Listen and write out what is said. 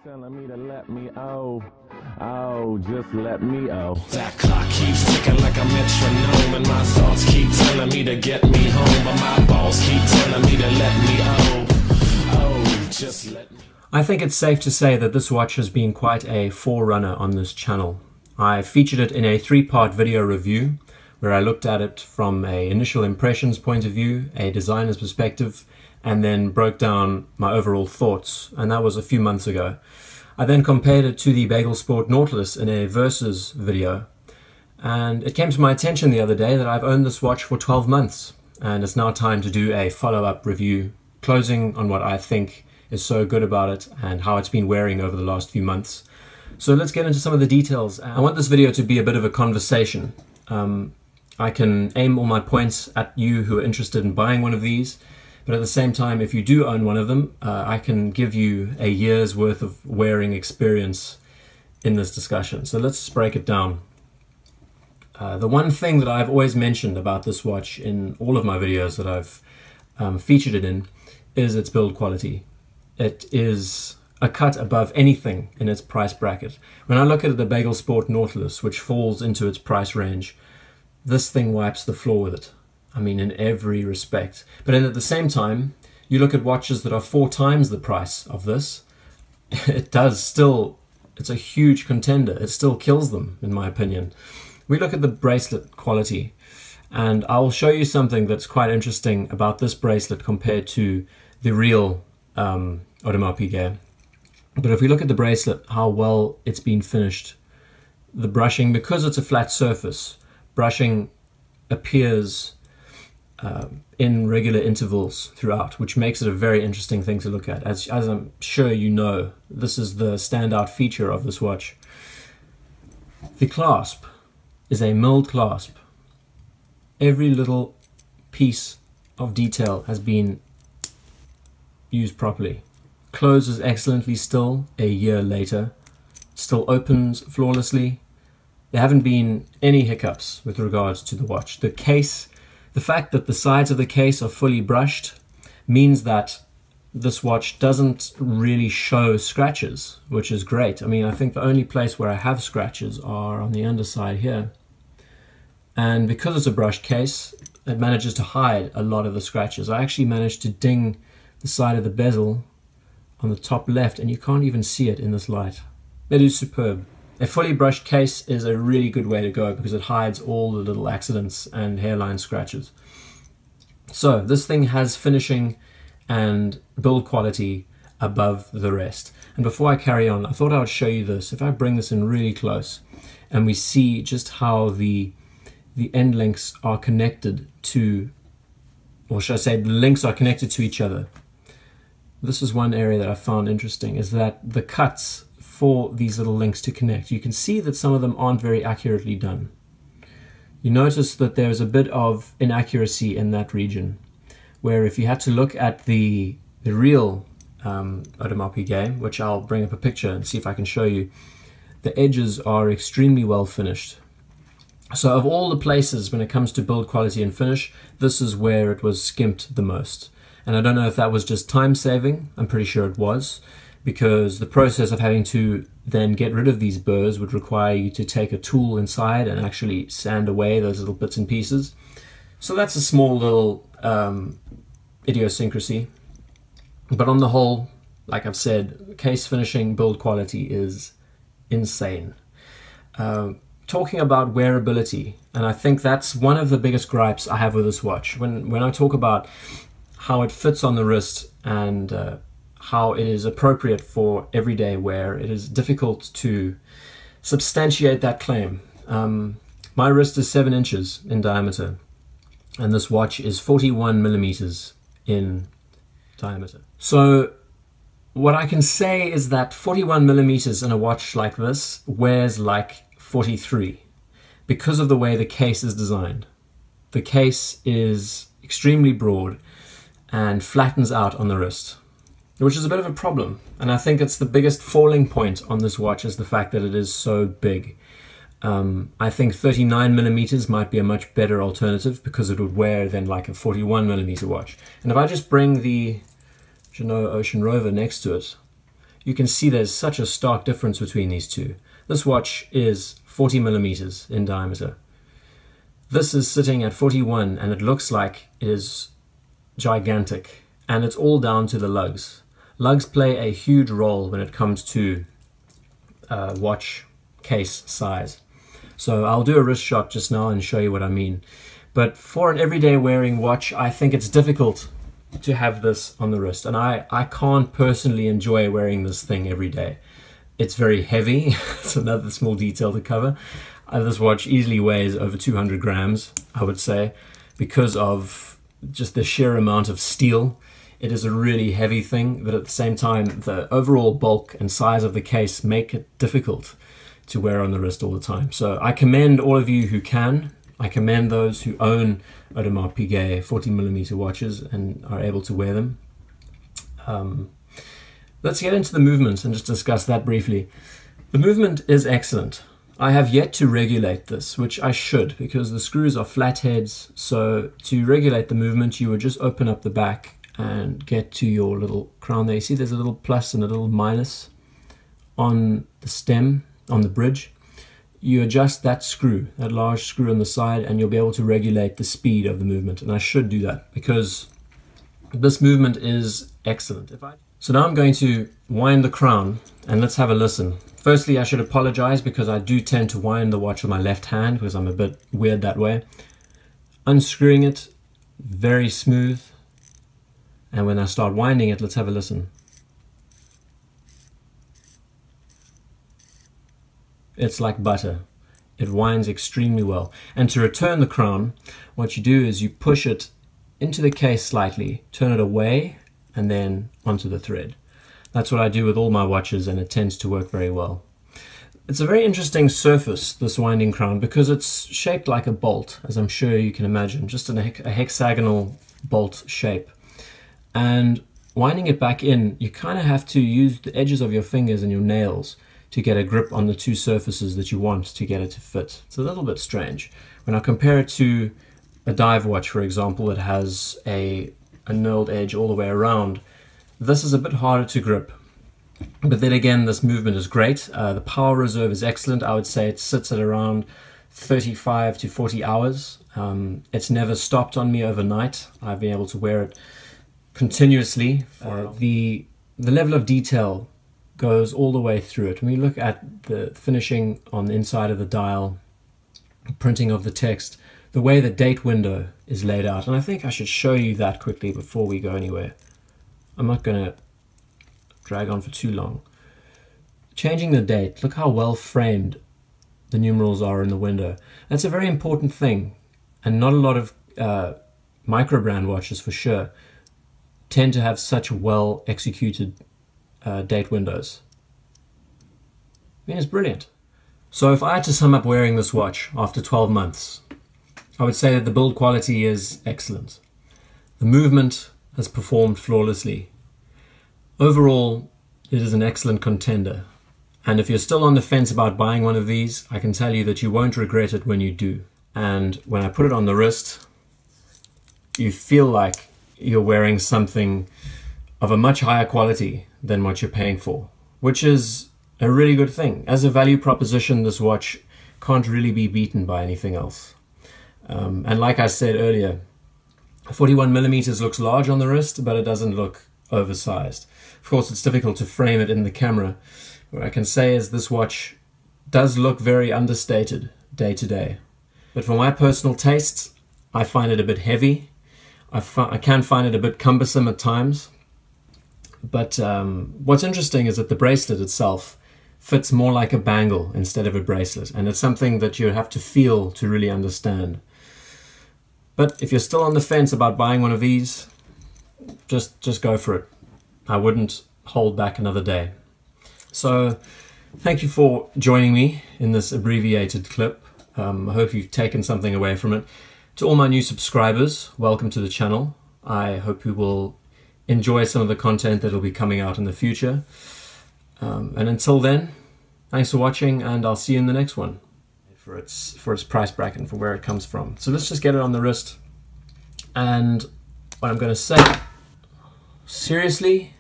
Telling me to let me just let me That clock keeps ticking like a metronome, and my thoughts keep telling me to get me home, but my balls keep telling me to let me just let me. I think it's safe to say that this watch has been quite a forerunner on this channel. I featured it in a 3-part video review where I looked at it from an initial impressions point of view, a designer's perspective, and then broke down my overall thoughts, and that was a few months ago. I then compared it to the Bagel Sport Nautilus in a versus video, and it came to my attention the other day that I've owned this watch for 12 months, and it's now time to do a follow-up review, closing on what I think is so good about it and how it's been wearing over the last few months. So let's get into some of the details. I want this video to be a bit of a conversation. I can aim all my points at you who are interested in buying one of these, but at the same time, if you do own one of them, I can give you a year's worth of wearing experience in this discussion. So let's break it down. The one thing that I've always mentioned about this watch in all of my videos that I've featured it in is its build quality. It is a cut above anything in its price bracket. When I look at the Bagel Sport Nautilus, which falls into its price range, this thing wipes the floor with it. I mean, in every respect. But then at the same time, you look at watches that are 4 times the price of this, it's a huge contender. It still kills them, in my opinion. We look at the bracelet quality, and I'll show you something that's quite interesting about this bracelet compared to the real Audemars Piguet. But if we look at the bracelet, how well it's been finished, the brushing, because it's a flat surface, brushing appears in regular intervals throughout, which makes it a very interesting thing to look at. As I'm sure you know, this is the standout feature of this watch. The clasp is a milled clasp. Every little piece of detail has been used properly. Closes excellently still a year later. Still opens flawlessly. There haven't been any hiccups with regards to the watch. The case, the fact that the sides of the case are fully brushed means that this watch doesn't really show scratches, which is great. I mean, I think the only place where I have scratches are on the underside here. And because it's a brushed case, it manages to hide a lot of the scratches. I actually managed to ding the side of the bezel on the top left, and you can't even see it in this light. It is superb. A fully brushed case is a really good way to go because it hides all the little accidents and hairline scratches. So this thing has finishing and build quality above the rest. And before I carry on, I thought I would show you this. If I bring this in really close and we see just how the end links are connected to, or should I say the links are connected to each other. This is one area that I found interesting, is that the cuts for these little links to connect, you can see that some of them aren't very accurately done. You notice that there's a bit of inaccuracy in that region, where if you had to look at the real Audemars Piguet, which I'll bring up a picture and see if I can show you, the edges are extremely well finished. So of all the places when it comes to build quality and finish, this is where it was skimped the most. And I don't know if that was just time saving. I'm pretty sure it was, because the process of having to then get rid of these burrs would require you to take a tool inside and actually sand away those little bits and pieces. So that's a small little idiosyncrasy. But on the whole, like I've said, case finishing, build quality is insane. Talking about wearability, and I think that's one of the biggest gripes I have with this watch. When I talk about how it fits on the wrist and how it is appropriate for everyday wear, it is difficult to substantiate that claim. My wrist is 7 inches in diameter, and this watch is 41 millimeters in diameter. So what I can say is that 41 millimeters in a watch like this wears like 43 because of the way the case is designed. The case is extremely broad and flattens out on the wrist, which is a bit of a problem. And I think it's the biggest falling point on this watch, is the fact that it is so big. I think 39 millimeters might be a much better alternative because it would wear then like a 41 millimeter watch. And if I just bring the Ocean Rover next to it, you can see there's such a stark difference between these two. This watch is 40 millimeters in diameter. This is sitting at 41 and it looks like it is gigantic, and it's all down to the lugs. Lugs play a huge role when it comes to watch case size. So I'll do a wrist shot just now and show you what I mean. But for an everyday wearing watch, I think it's difficult to have this on the wrist, and I can't personally enjoy wearing this thing every day. It's very heavy. It's another small detail to cover. This watch easily weighs over 200 grams, I would say, because of just the sheer amount of steel. It is a really heavy thing, but at the same time, the overall bulk and size of the case make it difficult to wear on the wrist all the time. So I commend all of you who can. I commend those who own Audemars Piguet 40mm watches and are able to wear them. Let's get into the movement and just discuss that briefly. The movement is excellent. I have yet to regulate this, which I should, because the screws are flat heads. So to regulate the movement, you would just open up the back and get to your little crown there. You see there's a little plus and a little minus on the stem, on the bridge. You adjust that screw, that large screw on the side, and you'll be able to regulate the speed of the movement. And I should do that because this movement is excellent. So now I'm going to wind the crown, and let's have a listen. Firstly, I should apologize because I do tend to wind the watch with my left hand because I'm a bit weird that way. Unscrewing it, very smooth. And when I start winding it, let's have a listen. It's like butter. It winds extremely well. And to return the crown, what you do is you push it into the case slightly, turn it away, and then onto the thread. That's what I do with all my watches, and it tends to work very well. It's a very interesting surface, this winding crown, because it's shaped like a bolt, as I'm sure you can imagine, just a hexagonal bolt shape. And winding it back in, you kind of have to use the edges of your fingers and your nails to get a grip on the two surfaces that you want to get it to fit. It's a little bit strange. When I compare it to a dive watch, for example, that has a knurled edge all the way around, this is a bit harder to grip. But then again, this movement is great. The power reserve is excellent. I would say it sits at around 35 to 40 hours. It's never stopped on me overnight. I've been able to wear it continuously. The level of detail goes all the way through it. When you look at the finishing on the inside of the dial, printing of the text, the way the date window is laid out, and I think I should show you that quickly before we go anywhere. I'm not going to drag on for too long. Changing the date, look how well framed the numerals are in the window. That's a very important thing, and not a lot of micro brand watches for sure tend to have such well executed date windows. I mean, it's brilliant. So if I had to sum up wearing this watch after 12 months, I would say that the build quality is excellent. The movement has performed flawlessly. Overall, it is an excellent contender. And if you're still on the fence about buying one of these, I can tell you that you won't regret it when you do. And when I put it on the wrist, you feel like you're wearing something of a much higher quality than what you're paying for, which is a really good thing. As a value proposition, this watch can't really be beaten by anything else. And like I said earlier, 41mm looks large on the wrist, but it doesn't look oversized. Of course, it's difficult to frame it in the camera. What I can say is this watch does look very understated day to day. But for my personal tastes, I find it a bit heavy. I can find it a bit cumbersome at times. But what's interesting is that the bracelet itself fits more like a bangle instead of a bracelet. And it's something that you have to feel to really understand. But if you're still on the fence about buying one of these, just go for it. I wouldn't hold back another day. So thank you for joining me in this abbreviated clip. I hope you've taken something away from it. To all my new subscribers, welcome to the channel. I hope you will enjoy some of the content that will be coming out in the future. And until then, thanks for watching, and I'll see you in the next one for its price bracket and for where it comes from. So let's just get it on the wrist. And what I'm going to say, seriously,